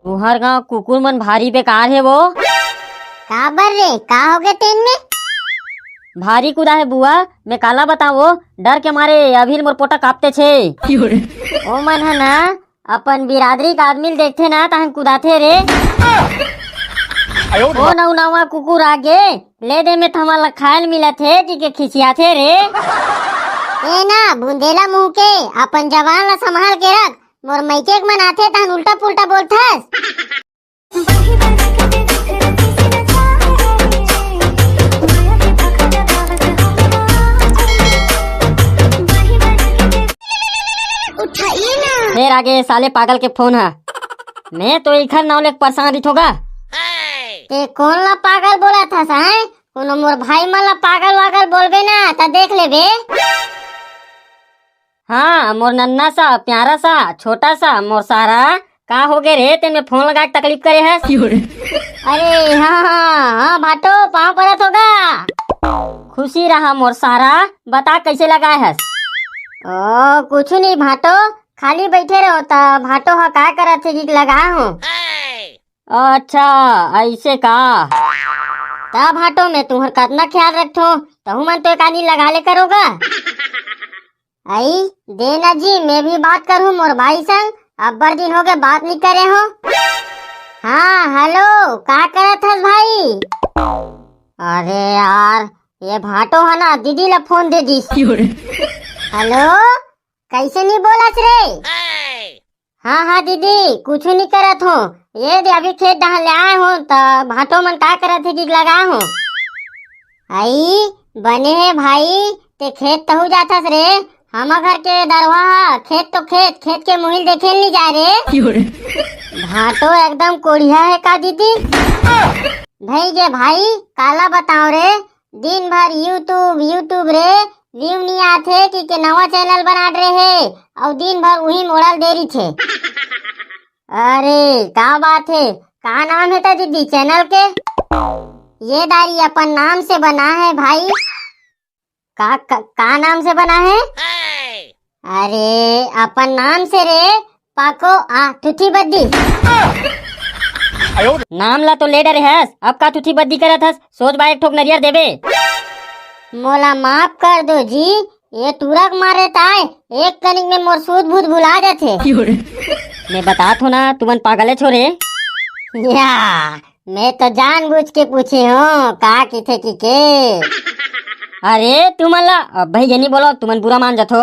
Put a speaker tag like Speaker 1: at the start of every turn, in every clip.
Speaker 1: तुहर गाँव कुकुर मन भारी बेकार है वो।
Speaker 2: का बर रे, का हो गए तेन में?
Speaker 1: भारी कुदा है बुआ, मैं काला बताओ, डर के मारे अभी मोर पोटा कांपते छे। ओ मन है ना अपन बिरादरी का आदमी देखते ना तहन कुदाथे रे। ओ नौ नवा कुकुर आगे ले दे में थमा खायल मिला थे कि खिसिया थे रे।
Speaker 2: ए ना बुंदेला मुंह के अपन जवान ला संभाल के रख, मोर मैके मन आथे तहन उल्टा पुल्टा बोलथस। उठाइए ना।
Speaker 1: फिर आगे साले पागल के फोन है, मैं तो इखर नाव लेके परेशान रही होगा।
Speaker 2: ते कौन ला पागल बोला था साए? कोनो मोर भाई मन ला पागल वागल बोलबे ना त देख लेबे।
Speaker 1: हाँ मोर नन्ना सा प्यारा सा छोटा सा मोर सारा का हो गए रे, तेन में फोन लगा के तकलीफ करे है।
Speaker 2: अरे हाँ हाँ हाँ भाटो पाँव पड़त होगा।
Speaker 1: खुशी रहा मोर सारा, बता कैसे लगाए है?
Speaker 2: ओ कुछ नहीं भाटो, खाली बैठे रहो ता भाटो हा का करत थे कि लगा हूँ।
Speaker 1: अच्छा ऐसे का?
Speaker 2: ता भाटो में तुम्हार कितना ख्याल रखो, तहु मन तो कानी लगा ले करोगा। आई देना जी, मैं भी बात करूँ मोर भाई संग, अब बर दिन हो गए बात नहीं करे हो। हाँ हेलो, का करत हस भाई? अरे यार ये भाटो है ना, दीदी ला फोन दे दी। हेलो कैसे नहीं बोलस रे? हाँ हाँ दीदी कुछ नहीं करत हो, ये दे अभी खेत डहां ले आए हो तो भाटो मन का करत है कि लगा हो। आई बने है भाई, ते खेत तहु जाथस रे, हम घर के दरवा खेत तो खेत खेत के मुहिल देखे नहीं जा रे। भाटो एकदम कोढ़िया है का दीदी? भाई जे भाई काला बताओ रे, दिन भर यूट्यूब यूट्यूब रे व्यू नहीं आथे कि नवा चैनल बना रहे और दिन भर वही मोड़ल देरी थे। अरे का बात है, का नाम है ता दीदी चैनल के? ये दारी अपन नाम से बना है भाई। का नाम से बना है? अरे अपन नाम से रे, पाको आ तुथी बद्दी।
Speaker 1: नाम ला तो ले डरे है, अब का तुथी बद्दी करत हस? सोच बा एक ठोक नरियर देबे।
Speaker 2: मोला माफ कर दो जी, ये तुरक मारे ताए एक कनिक में मोर सूद भूत भुला जाथे।
Speaker 1: मैं बता थो ना तुमन पागल है छोरे।
Speaker 2: या मैं तो जानबूझ के पूछे हूँ का किथे की के।
Speaker 1: अरे तुमन ला अब भाई ये नहीं बोलो, तुमन बुरा मान जाथो।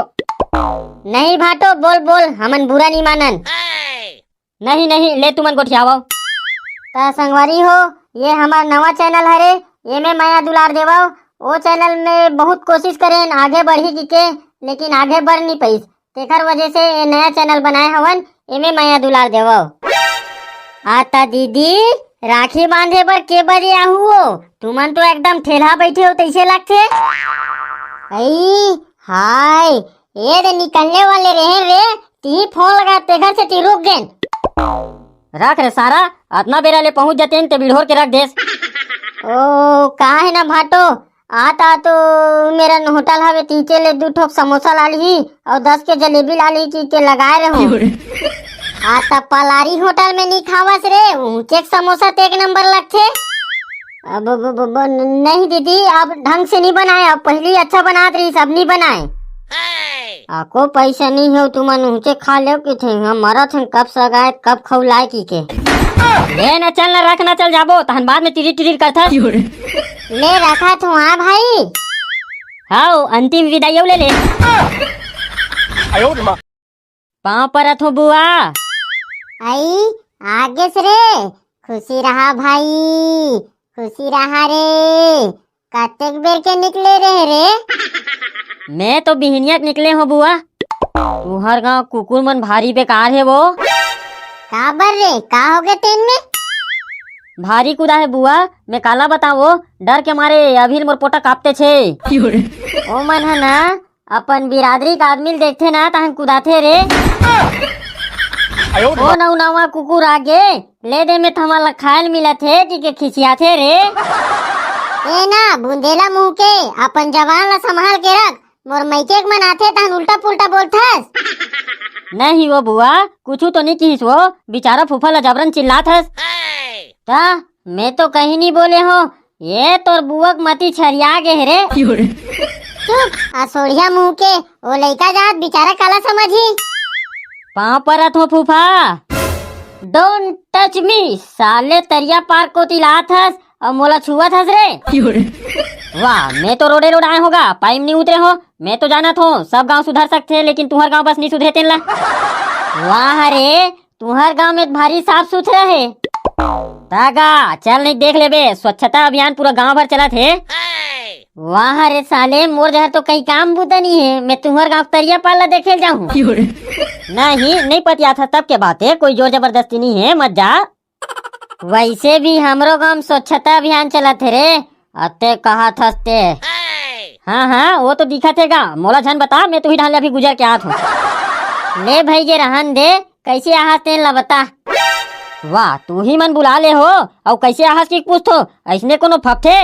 Speaker 2: नहीं भाटो बोल बोल, हमन बुरा नहीं मानन।
Speaker 1: नहीं नहीं ले तुमन गोठियावो।
Speaker 2: ता संगवारी हो, ये हमार नवा चैनल हरे, ये में माया दुलार देवाओ। वो चैनल में बहुत कोशिश करें आगे बढ़ी के, लेकिन आगे बढ़ नहीं पाई, तेकर वजह से ये नया चैनल बनाए हवन, एमे माया दुलार देवाओ। आता दीदी राखी बांधे बर के बजे आहू हो? तुमन तो एकदम ठेला बैठे हो तैसे लगते। हाय ये रे निकलने वाले रहे रे, ती फोन लगा तेकर से ती रुक गए।
Speaker 1: रख रे सारा, अपना बेरा ले पहुंच जाते हैं ते बिढ़ोर के रख देस।
Speaker 2: ओ का है ना भाटो, आता तो मेरा होटल हवे, तीचे ले 2 ठोक समोसा ला ली और 10 के जलेबी ला ली के लगाए रहो। आता पलारी होटल में नहीं खावस रे, ऊंचे समोसा ते 1 नंबर लगथे। अब नहीं दीदी, अब ढंग से नहीं बनाए, अब पहले अच्छा बनात रही, सब नहीं बनाए। आको पैसा नहीं हो तुमन ऊंचे खा लो कि थे, हम मरत हैं कब सगाए कब खौलाए की के।
Speaker 1: ले न चल न रख न चल जाबो, तहन बाद में तिरी तिरी करथा।
Speaker 2: ले रखा तो हाँ भाई।
Speaker 1: हाउ अंतिम विदाई ले ले। पाँव परत हो बुआ।
Speaker 2: आई आगे से रे, खुशी रहा भाई, खुशी रहा रे। कतेक बेर के निकले रहे रे?
Speaker 1: मैं तो बिहनियत निकले हो बुआ। तुहर गाँव कुकुर मन भारी बेकार है वो।
Speaker 2: का बर रे, का हो गए तेन में?
Speaker 1: भारी कुदा है बुआ, मैं काला बताओ, डर के मारे अभी मोर पोटा कांपते छे। ओ मन है ना अपन बिरादरी का आदमी देखते ना तहन कुदाथे रे। ओ नौ नवा कुकुर आगे ले दे में थमा खायल मिला थे कि खिसिया थे रे।
Speaker 2: ए ना बुंदेला मुंह के अपन जवान ला संभाल के रख, मोर मैके मन आथे तहन उल्टा पुल्टा बोलथस।
Speaker 1: नहीं वो बुआ कुछ तो नहीं किस वो बेचारा फूफा ला जबरन चिल्लात हस। ता मैं तो कहीं नहीं बोले हो, ये तोर बुआ मती छरिया गे रे।
Speaker 2: चुप आ सोढ़िया मुंह के, वो लइका जात बेचारा काला समझी।
Speaker 1: पाँव परत हो फूफा, डोंट टच मी, साले तरिया पार को तिलात हस और मोला छुआ हस रे। वाह मैं तो रोडे रोड आए होगा, पाइम नहीं उतरे हो। मैं तो जानत हो सब गांव सुधर सकते लेकिन तुम्हार गांव बस नहीं सुधरे तेला। वाह रे तुम्हार गांव में भारी साफ सुथरा है। तागा चल नहीं देख ले बे, स्वच्छता अभियान पूरा गांव भर चला थे। वाह रे साले मोर जहर तो कई काम बुता नहीं है, मैं तुम्हार गांव तरिया पाला देखे जाऊँ। नहीं पतिया था तब के बात है, कोई जोर जबरदस्ती नहीं है, मत जा। वैसे भी हमरो गांव स्वच्छता अभियान चला थे रे, अते कहा थसते। हाँ वो तो दिखा थेगा, मोला झन बता, मैं तो ही ढाले अभी गुजर के आत हूँ। ले भाई ये रहन दे, कैसे आहास तेन ला बता। वाह तू ही मन बुला ले हो और कैसे आहास की पूछतो, ऐसने कोनो फपथे।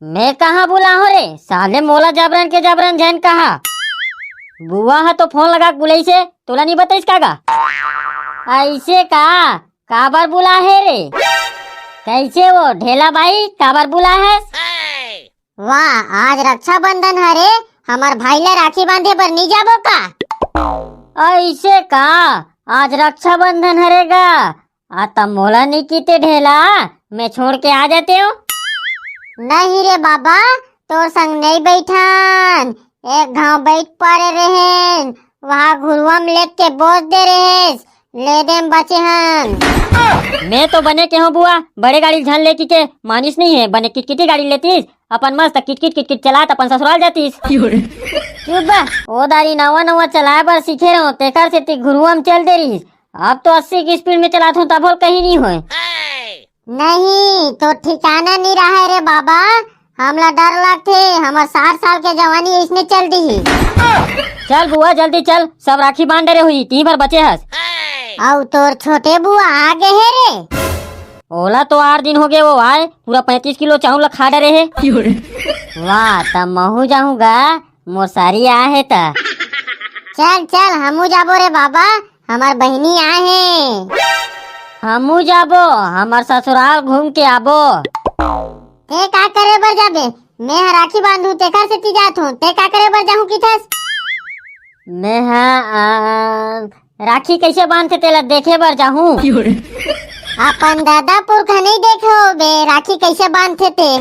Speaker 1: मैं कहाँ बुला हो रे साले, मोला जबरन के जबरन झन कहा। बुआ है तो फोन लगा बुलाई से, तोला नहीं बताइस कागा। ऐसे काबर बुला है रे, कैसे वो ढेला बाई काबर बुला है।
Speaker 2: वाह आज रक्षाबंधन हरे, हमार भाई ला राखी बांधे बर नहीं जाबो का।
Speaker 1: ऐसे आज रक्षाबंधन हरेगा, आता मोला नहीं कीते ढेला, मैं छोड़ के आ जाते हो।
Speaker 2: नहीं रे बाबा तोर संग नहीं बैठान, एक घाव बैठ पारे रहेन, वहाँ घुरुआ में लेट के बोझ दे रहेस, ले देम बचे हन।
Speaker 1: मैं तो बने के हूँ बुआ, बड़े गाड़ी झन ले के मानिस नहीं है, बने किटकिटी गाड़ी लेतीस, अपन मस्त किटकिट चलात अपन ससुराल जातीस। चुप बा, ओ दारी नवा चलाए बर सीखे रहो, तेकर से ती घुरुआ में चल दे रही। अब तो 80 की स्पीड में चलात हूँ तब कहीं नहीं होए।
Speaker 2: नहीं तो ठिकाना नहीं रहा है रे बाबा, हमला डर लगते, हमार 60 साल के जवानी इसने चल दी।
Speaker 1: चल बुआ जल्दी चल, सब राखी बांध डरे हुई, ती भर बचे हस।
Speaker 2: और तोर छोटे बुआ आ गए है रे।
Speaker 1: ओला तो 8 दिन हो गए वो आए, पूरा 35 किलो चावल खा डरे है। वाह तब महू जाऊंगा, मोर सारी आ है ता।
Speaker 2: चल हमू जाबो रे बाबा, हमार बहनी आए हैं।
Speaker 1: हमू जाबो, हमार ससुराल घूम के आबो।
Speaker 2: ते का करे बर जाबे, मैं राखी बांधू तेकर से ती जात हूँ, ते का करे बर जाहूँ किथस।
Speaker 1: मैं राखी कैसे बांधते तेला देखे बर जाहूँ।
Speaker 2: अपन दादा पुरख नहीं देखो बे राखी कैसे बांधते थे।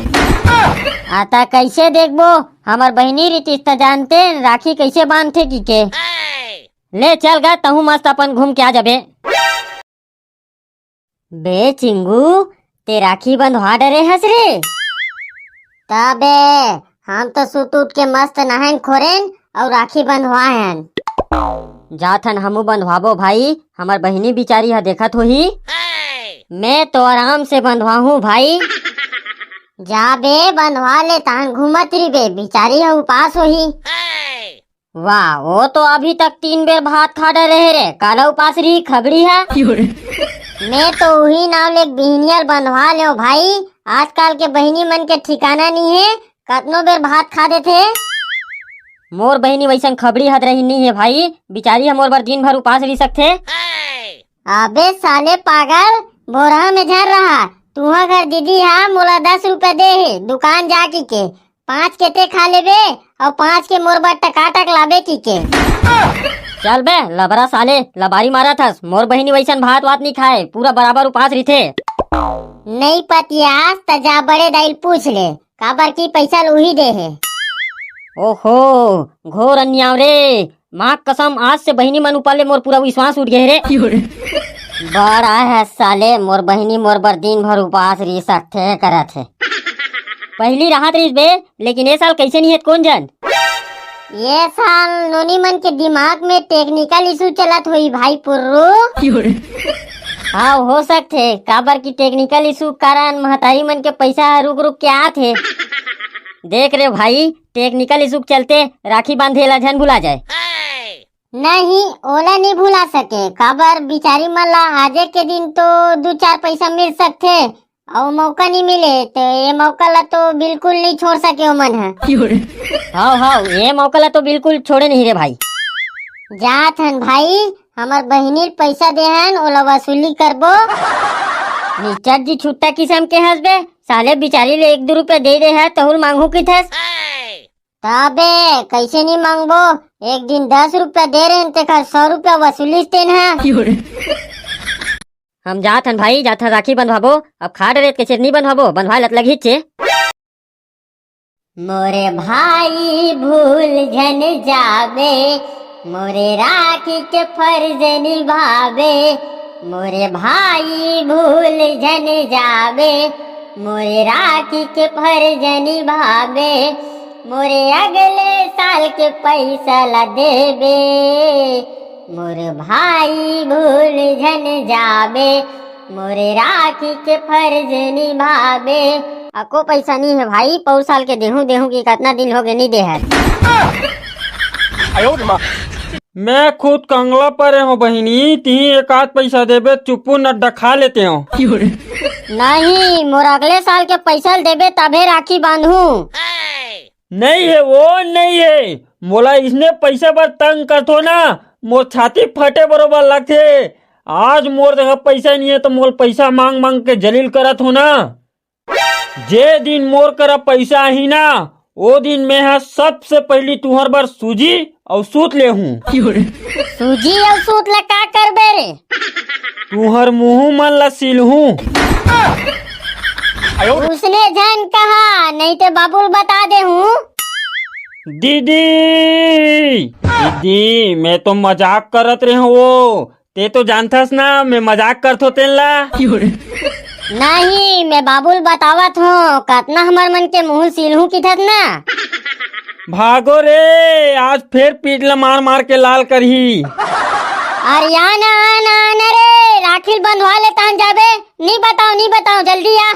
Speaker 1: आता कैसे देखबो, हमार बहनी रीतिस त जानते राखी कैसे बांधते की के। ले चल गा तहू मस्त अपन घूम के आ जाबे। बे चिंगू ते राखी बंधवा डरे हस रे।
Speaker 2: तबे हम तो सुत उठ के मस्त नहान खोरेन और राखी बंधवाएन।
Speaker 1: जाथन हमू बंधवाबो भाई, हमार बहनी बिचारी है देखत होही। मैं तो आराम से बंधवाहूँ भाई।
Speaker 2: जा बे बंधवा ले, तान घूमत रही बे, बिचारी है उपास होही।
Speaker 1: वाह वो तो अभी तक 3 बेर भात खा डरे रे, काला उपास रही खबड़ी है।
Speaker 2: मैं तो वही नाव ले बिहनियल बंधवा ले भाई, आजकल के बहनी मन के ठिकाना नहीं है, कतनो बेर भात खा देते।
Speaker 1: मोर बहनी वैसन खबड़ी हद रही नहीं है भाई, बिचारी हम मोर बर दिन भर उपास रह सकते।
Speaker 2: अबे साले पागल, बोरा में झर रहा, तुहा घर दीदी हा मोला 10 रुपए दे है, दुकान जाके के 5 के ते खा लेबे और 5 के मोर बर टकाटक लाबे की के।
Speaker 1: चल बे लबरा साले, लबारी मारा थस, मोर बहनी वैसन भात वात नहीं खाए, पूरा बराबर उपास रही।
Speaker 2: नहीं पतियास त जा बड़े दाइल पूछ ले, काबर की पैसा लूही दे है।
Speaker 1: ओहो घोर अन्याव रे, माँ कसम आज से बहनी मन ऊपर ले मोर पूरा विश्वास उठ गए रे। बड़ा है साले, मोर बहनी मोर बर दिन भर उपास रह सकते करत है। पहली राहत रही बे, लेकिन ये साल कैसे नहीं है कौन जन।
Speaker 2: ये साल नोनी मन के दिमाग में टेक्निकल इशू चलत हुई भाई पुर्रू।
Speaker 1: हाँ हो सकते, काबर की टेक्निकल इशू कारण महतारी मन के पैसा रुक रुक के आते। देख रे भाई टेक्निकल इशू चलते राखी बांधे ला झन भुला जाए।
Speaker 2: नहीं ओला नहीं भुला सके, काबर बिचारी मन ला आजे के दिन तो 2-4 पैसा मिल सकते और मौका नहीं मिले तो ये मौका ला तो बिल्कुल नहीं छोड़ सके मन है।
Speaker 1: हाँ हाँ, ये मौका ला तो बिल्कुल छोड़े नहीं रे भाई।
Speaker 2: जात हन भाई, हमार बहिनीर पैसा दे हन, ओला वसूली करबो।
Speaker 1: निचर जी छुट्टा किस्म के हंस बे, साले बिचारी ले 1-2 रुपया दे दे है तहुल मांगू की थस।
Speaker 2: तबे कैसे नहीं मांगबो, एक दिन 10 रुपया दे रहे ते कर 100 रुपया वसूली तेन है।
Speaker 1: हम जात हन भाई, जात हन राखी बंधवाबो। अब खाड़ रेत के चटनी बंधवाबो, बंधवा लत लगी चे।
Speaker 2: मोरे भाई भूल झन जाबे, मोरे राखी के फर्ज निभावे। मोरे भाई भूल झन जाबे, मोरे राखी के फर्ज निभावे। मोरे अगले साल के पैसा ला देबे, मोरे भाई भूल झन जाबे, मोरे राखी के फर्ज निभावे। अको पैसा नहीं है भाई, पौर साल के देहूं की कितना दिन हो गए नहीं दे है।
Speaker 3: मैं खुद कंगला पर हूँ बहिनी, ती एक आध पैसा देबे चुप्पू न खा लेते हो।
Speaker 2: नहीं, मोर अगले साल के पैसा देबे तबे राखी बांधू।
Speaker 3: नहीं है वो नहीं है, मोला इसने पैसा पर तंग करथो ना, मोर छाती फटे बरोबर लगथे। आज मोर जगह पैसा नहीं है तो मोल पैसा मांग मांग के जलील करत हो ना। जे दिन मोर करा पैसा ही ना, वो दिन मैं हा सबसे पहली तुहर बर सूजी और सूत ले हूँ।
Speaker 2: सूजी और सूत ला का करबे रे?
Speaker 3: तुहर मुंह मन ला सिल हूँ।
Speaker 2: उसने जन कहा, नहीं तो बाबुल बता दे हूँ।
Speaker 3: दीदी दीदी, मैं तो मजाक करत रहे हूँ, वो ते तो जानथस ना मैं मजाक करथो तेला।
Speaker 2: नहीं, मैं बाबुल बतावत हूँ, कतना हमार मन के मुंह सिलहू की थत ना।
Speaker 3: भागो रे, आज फिर पीठ ला मार मार के लाल करही।
Speaker 2: अरे आना रे, राखी बंधवा ले तान जाबे। नहीं बताओ जल्दी आ।